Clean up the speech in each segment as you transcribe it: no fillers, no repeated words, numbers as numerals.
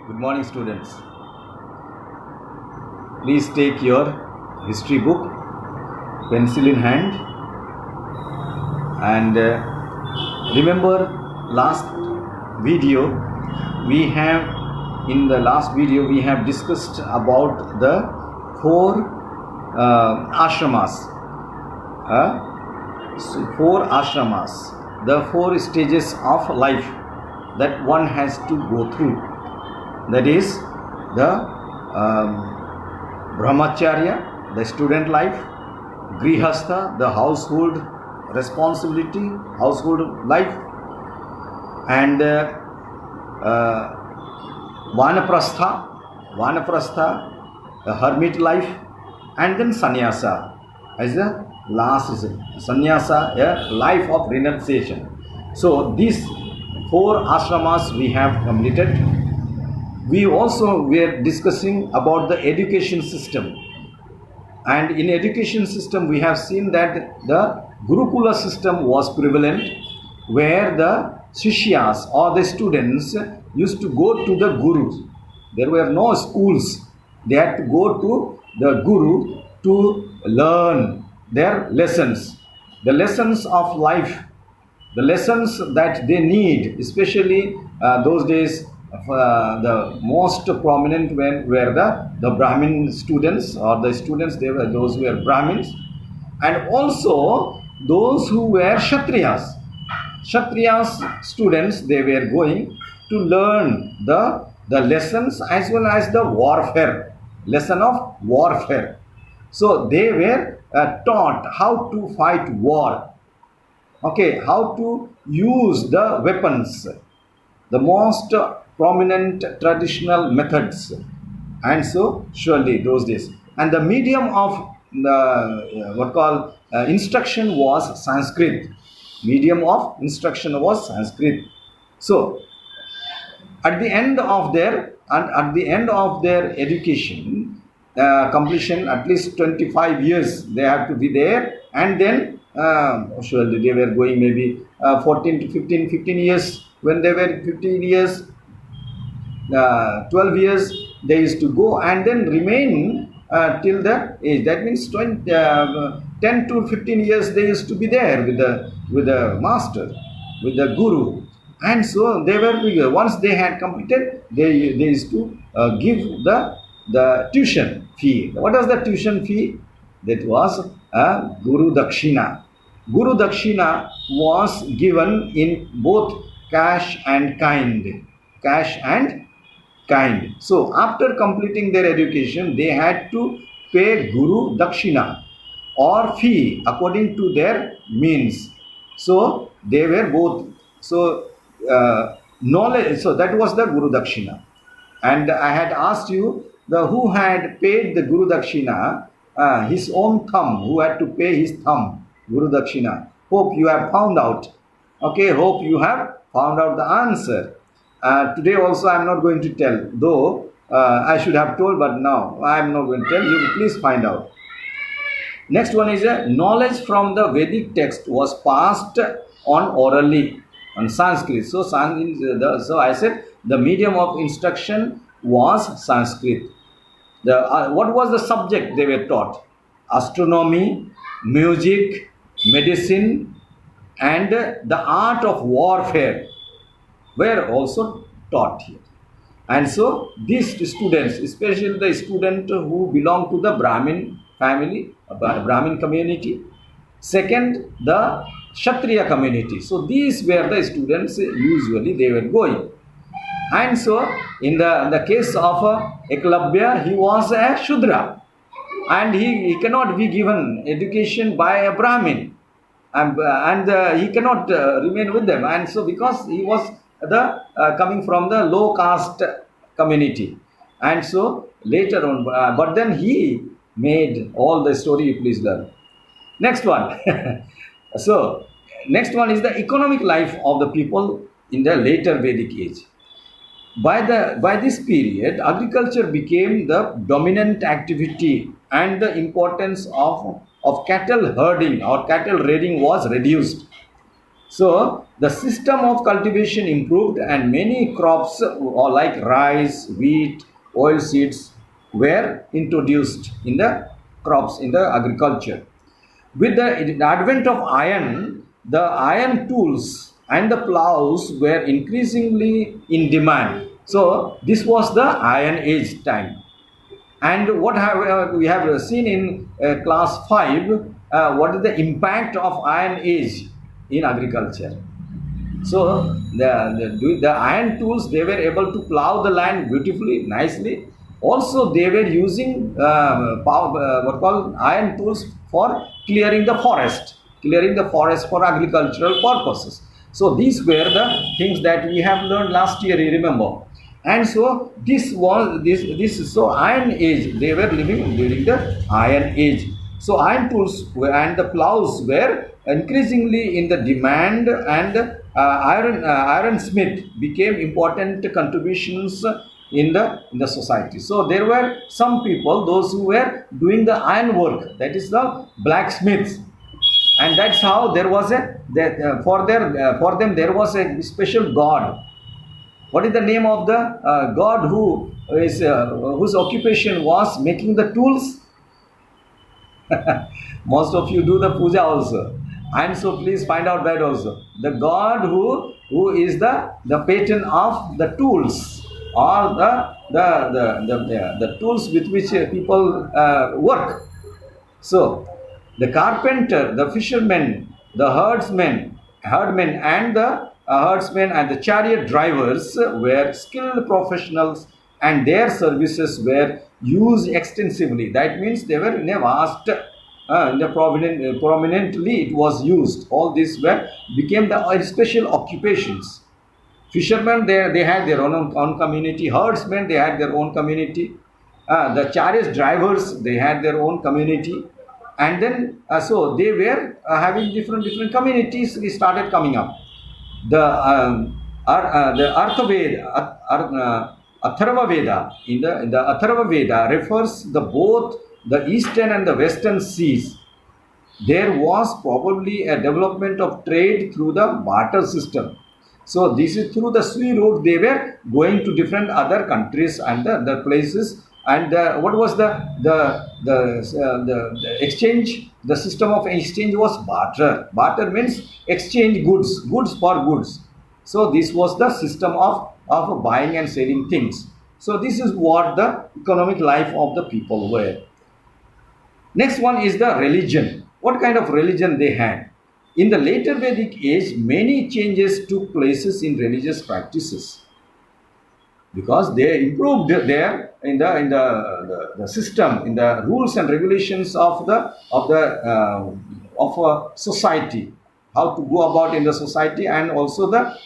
Good morning, students. Please take your history book, pencil in hand, and remember last video in the last video we have discussed about the four ashramas. Four ashramas, the four stages of life that one has to go through. That is the brahmacharya, the student life; grihastha, the household responsibility, household life; and vanaprastha, the hermit life; and then sannyasa as the last is sannyasa, a life of renunciation. So these four ashramas we have completed. We also were discussing about the education system, and in education system we have seen that the Gurukula system was prevalent, where the shishyas or the students used to go to the gurus. There were no schools. They had to go to the guru to learn their lessons, the lessons of life, the lessons that they need, especially those days. The most prominent were the Brahmin students, or the students, they were those who were Brahmins, and also those who were Kshatriyas. Kshatriyas students, they were going to learn the lessons as well as the warfare, lesson of warfare. So they were taught how to fight war, how to use the weapons, the most prominent traditional methods. And so surely those days, and the medium of the instruction was Sanskrit. Medium of instruction was Sanskrit. So at the end of their education completion, at least 25 years they have to be there, and then surely they were going maybe 14 to 15 years. When they were 15 years, 12 years, they used to go and then remain till the age. That means 10 to 15 years they used to be there with the master, with the guru. And so they were, once they had completed, they used to give the tuition fee. What was the tuition fee? That was Guru Dakshina. Guru Dakshina was given in both cash and kind. Cash and kind. So after completing their education, they had to pay Guru Dakshina or fee according to their means. So they were both. So knowledge. So that was the Guru Dakshina. And I had asked you who had paid the Guru Dakshina, his own thumb, who had to pay his thumb, Guru Dakshina. Hope you have found out. Hope you have found out the answer. Today also I am not going to tell, though I should have told, but now I am not going to tell. You please find out. Next one is knowledge from the Vedic text was passed on orally on Sanskrit. So I said the medium of instruction was Sanskrit. What was the subject they were taught? Astronomy, music, medicine, and the art of warfare were also taught here. And so these students, especially the student who belong to the Brahmin family, Brahmin community, second the Kshatriya community. So these were the students usually they were going. And so in the case of Eklavya, he was a Shudra, and he cannot be given education by a Brahmin, and he cannot remain with them. And so because he was coming from the low caste community, and so later on, but then he made all the story. You please learn. Next one. So next one is the economic life of the people in the later Vedic age. By this period, agriculture became the dominant activity, and the importance of cattle herding or cattle raiding was reduced. So the system of cultivation improved, and many crops like rice, wheat, oil seeds were introduced in the crops in the agriculture. With the advent of iron, the iron tools and the plows were increasingly in demand. So this was the Iron Age time. And what we have seen in class 5, what is the impact of Iron Age in agriculture? So the iron tools, they were able to plow the land beautifully, nicely. Also, they were using what called iron tools for clearing the forest for agricultural purposes. So these were the things that we have learned last year, you remember. And so this so Iron Age, they were living during the Iron Age. So iron tools and the plows were increasingly in the demand, and ironsmith became important contributions in the society. So there were some people, those who were doing the iron work, that is the blacksmiths, and that's how there was for them there was a special god. What is the name of the god whose occupation was making the tools? Most of you do the puja also, and so please find out that also. The god who is the patron of the tools, or the tools with which people work. So the carpenter, the fishermen, the herdmen, and the herdsmen and the chariot drivers were skilled professionals, and their services were used extensively. That means they were in a vast, prominently it was used. All these became the special occupations. Fishermen, they had their own community. Herdsmen, they had their own community. The chariot drivers, they had their own community. And then so they were having different communities started coming up. The Atharva Veda, in the Atharva Veda refers both the eastern and the western seas. There was probably a development of trade through the barter system. So this is through the sea route they were going to different other countries and the places. And what was the exchange? The system of exchange was barter. Barter means exchange goods for goods. So this was the system of buying and selling things. So this is what the economic life of the people were. Next one is the religion. What kind of religion they had? In the later Vedic age, many changes took places in religious practices, because they improved there in the system, in the rules and regulations of a society, how to go about in the society, and also the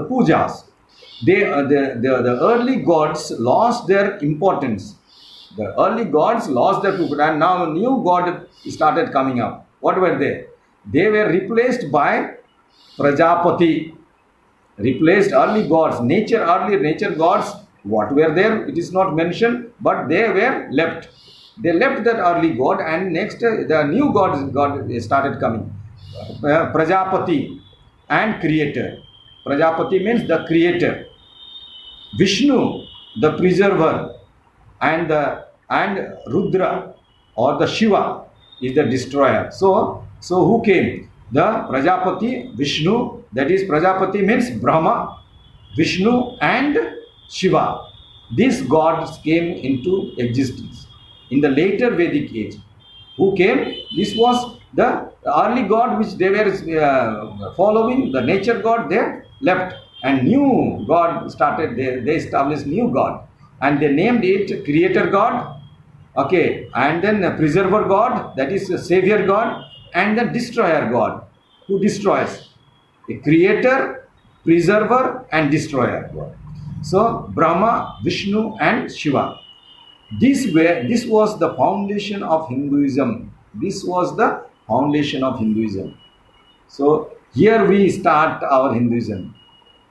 pujas. The early gods lost their importance. The early gods lost their importance, and now a new god started coming up. What were they? They were replaced by Prajapati. Replaced early gods, early nature gods. What were there? It is not mentioned, but they were left. They left that early god, and next the new god started coming. Prajapati and creator. Prajapati means the creator. Vishnu, the preserver, and Rudra or the Shiva is the destroyer. So who came? The Prajapati, Vishnu, that is Prajapati means Brahma, Vishnu and Shiva. These gods came into existence in the later Vedic age. Who came? This was the early god which they were following, the nature god. They left, and new god started. They established new god, and they named it creator god, okay, and then preserver god, that is the savior god, and the destroyer god, who destroys. A creator, preserver, and destroyer god. So Brahma, Vishnu, and Shiva. This was the foundation of Hinduism. This was the foundation of Hinduism. So here we start our Hinduism.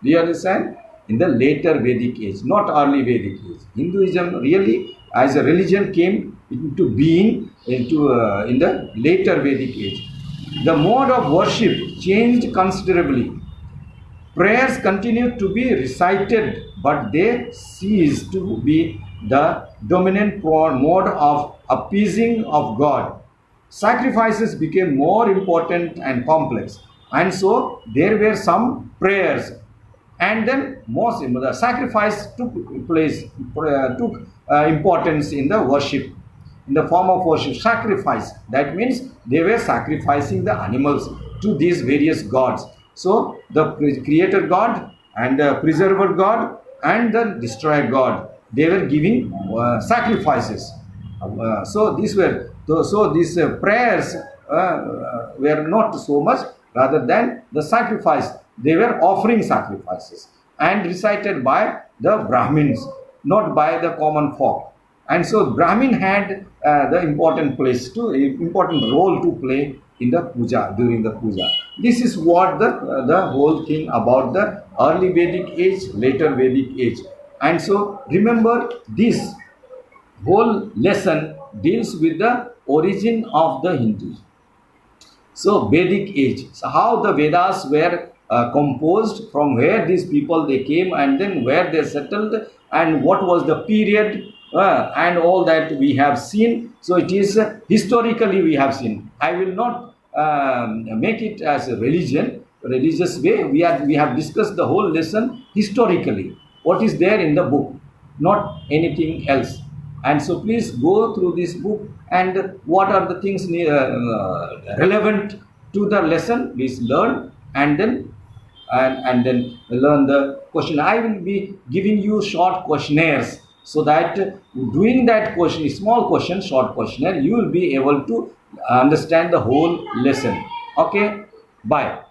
Do you understand? In the later Vedic age, not early Vedic age. Hinduism really, as a religion, came into being in the later Vedic age. the mode of worship changed considerably. Prayers continued to be recited, but they ceased to be the dominant mode of appeasing of God. Sacrifices became more important and complex, and so there were some prayers, and then most the sacrifice took place, took importance in the worship, in the form of worship, sacrifice. That means they were sacrificing the animals to these various gods. So the creator God and the preserver God and the destroyer God, they were giving sacrifices. So these were these prayers were not so much, rather than the sacrifice. They were offering sacrifices and recited by the Brahmins, not by the common folk. And so Brahmin had the important role to play in the puja, during the puja. This is what the whole thing about the early Vedic age, later Vedic age. And so remember, this whole lesson deals with the origin of the Hindus. So Vedic age, so how the Vedas were composed, from where these people they came, and then where they settled, and what was the period, and all that we have seen. So it is historically we have seen. I will not make it as a religious way. We have discussed the whole lesson historically. What is there in the book, not anything else. And so please go through this book, and what are the things relevant to the lesson, please learn, and then then learn the question. I will be giving you short questionnaires, so that doing that question, small question, short questionnaire, you will be able to understand the whole lesson. Okay, bye.